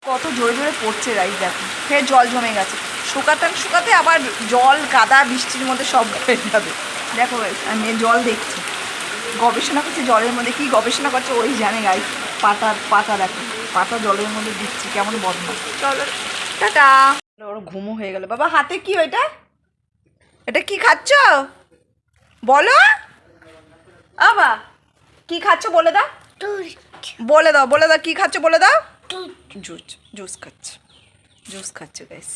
কত জোরে জোরে পড়ছে গাইস, দেখো ফের জল জমে গেছে। শুকাতে আবার জল কাদা বৃষ্টির মধ্যে সব হয়ে যাবে। দেখো গাইস, আমি জল দেখছি, গবেষণা করছে জলের মধ্যে। কি গবেষণা করছে ওই জানে গাইস। পাতা দেখো, পাতা জলের মধ্যে দিচ্ছি, কেমন বদমাশ। চলো টাটা। ওর ঘুমও হয়ে গেল। বাবা হাতে কি ওইটা? এটা কি খাচ্ছ বলো? আবা কি খাচ্ছ বলে দাও, বলে দাও কি খাচ্ছ বলে দাও। জুস খাচ্ছে গাইস।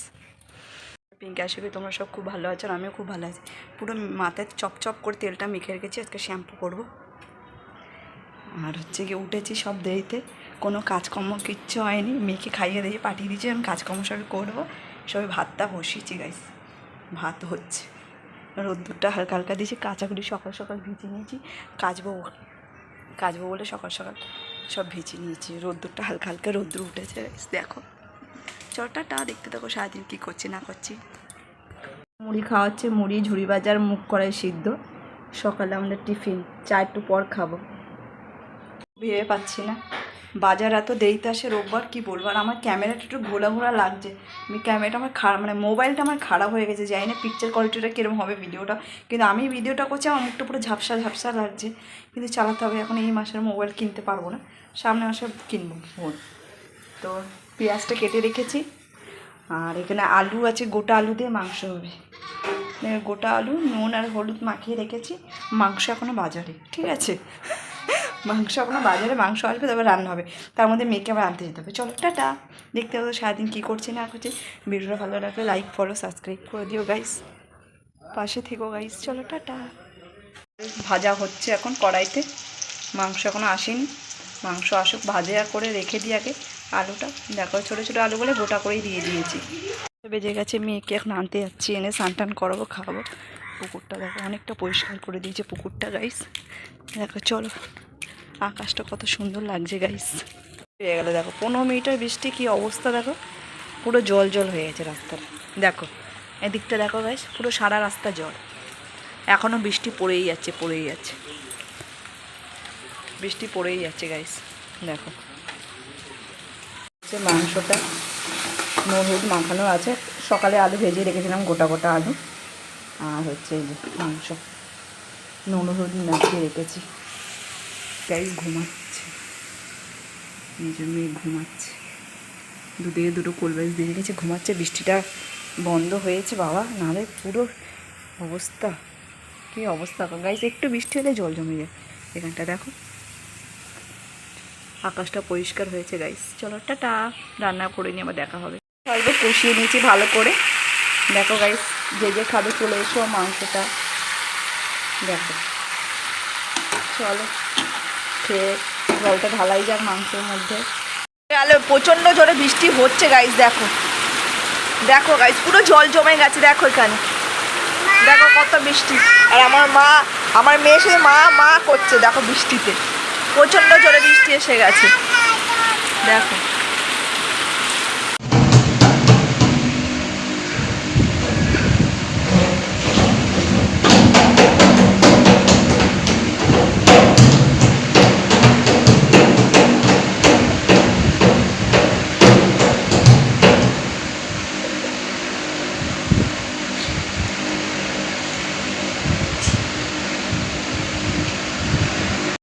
পিঙ্কি আশা করি তোমরা সব খুব ভালো আছো, আর আমিও খুব ভালো আছি। পুরো মাথায় চপ করে তেলটা মেখে রেখেছি, আজকে শ্যাম্পু করবো। আর হচ্ছে গিয়ে উঠেছি সব দেরিতে, কোনো কাজকর্ম কিচ্ছু হয়নি। মেয়েকে খাইয়ে দিয়ে পাঠিয়ে দিয়েছি, আমি কাজকর্ম সবই করবো। সবাই ভাতটা বসিয়েছি গাইস, ভাত হচ্ছে। রোদ্দুরটা হালকা হালকা দিয়েছি, কাঁচাগুলি সকাল সকাল ভিজিয়ে নিয়েছি। কাচবো বলে সকাল সকাল সব ভিজিয়ে নিয়েছি। রোদ্দুরটা হালকা হালকা রোদ্দুর উঠেছে দেখো। চটাটা দেখতে থাকো সারাদিন কী করছি না করছি। মুড়ি খাওয়াচ্ছে, মুড়ি ঝুড়ি বাজার মুগ কড়াই সিদ্ধ। সকালে আমাদের টিফিন, চা একটু পর খাবো। ভেবে পাচ্ছি না, বাজার এত দেরিতে আসে রোববার, কি বলবো। আর আমার ক্যামেরাটা একটু ঘোলা লাগছে। ক্যামেরাটা আমার খারাপ, মানে মোবাইলটা আমার খারাপ হয়ে গেছে। জানি না পিকচার কোয়ালিটিটা কীরকম হবে ভিডিওটা, কিন্তু আমি ভিডিওটা করছি আমার মুখটা পুরো ঝাপসা লাগছে। কিন্তু চালাতে হবে, এখন এই মাসের মোবাইল কিনতে পারবো না, সামনে মাসে কিনবো ফোন। তো পেঁয়াজটা কেটে রেখেছি, আর এখানে আলু আছে, গোটা আলু দিয়ে মাংস হবে। গোটা আলু নুন আর হলুদ মাখিয়ে রেখেছি। মাংস এখনও বাজারে, ঠিক আছে, মাংস এখনও বাজারে, মাংস আসবে তারপর রান্না হবে। তার মধ্যে মেয়েকে আবার আনতে যেতে হবে। চলো টাটা, দেখতে হবে সারাদিন কী করছি না করছি। ভিডিওটা ভালো লাগলে লাইক ফলো সাবস্ক্রাইব করে দিও গাইস, পাশে থেকো গাইস। চলো টাটা। ভাজা হচ্ছে এখন কড়াইতে, মাংস এখনও আসেনি। মাংস আসুক, ভাজা করে রেখে দিই আগে। আলুটা দেখো ছোটো ছোটো আলু বলে গোটা করেই দিয়ে দিয়েছি। বেজে গেছে, মেয়েকে এখন আনতে যাচ্ছি, এনে স্নান টান করাবো, খাওয়াবো। পুকুরটা দেখো অনেকটা পরিষ্কার করে দিয়েছে পুকুরটা গাইস। দেখো চলো, আকাশটা কত সুন্দর লাগছে গাইস। হয়ে গেল দেখো 15 মিনিটের বৃষ্টি, কি অবস্থা দেখো, পুরো জল হয়ে গেছে রাস্তাটা। দেখো এদিকটা দেখো গাইস, পুরো সারা রাস্তা জল। এখনও বৃষ্টি পড়েই যাচ্ছে বৃষ্টি পড়েই যাচ্ছে গাইস। দেখো মাংসটা নুন হলুদ মাখানো আছে, সকালে আলু ভেজে রেখেছিলাম, গোটা আলু। আর হচ্ছে এই যে মাংস নুন হলুদ মাখিয়ে রেখেছি। গাইস ঘুমাচ্ছে, নিজের মেয়ে ঘুমাচ্ছে, দুদিকে দুটো কোলবাইজ দিয়ে রেখেছে, ঘুমাচ্ছে। বৃষ্টিটা বন্ধ হয়েছে বাবা, নাহলে পুরো অবস্থা, কী অবস্থা গাইস। একটু বৃষ্টি হলে জল জমে যায়। এখানটা দেখো আকাশটা পরিষ্কার হয়েছে গাইস। চলো টাটা, রান্না করে নিয়ে আবার দেখা হবে। সবাই কষিয়ে নিয়েছি ভালো করে। দেখো গাইস, যে খাবে চলে এসো, মাংসটা দেখো। চলো খেয়ে জলটা ঢালাই যাক মাংসের মধ্যে। গেল প্রচণ্ড জোরে বৃষ্টি হচ্ছে গাইস, দেখো গাইস পুরো জল জমে গেছে। দেখো এখানে দেখো কত বৃষ্টি। আর আমার মেয়ে সাথে মা করছে দেখো বৃষ্টিতে, প্রচণ্ড জোরে বৃষ্টি এসে গেছে দেখো।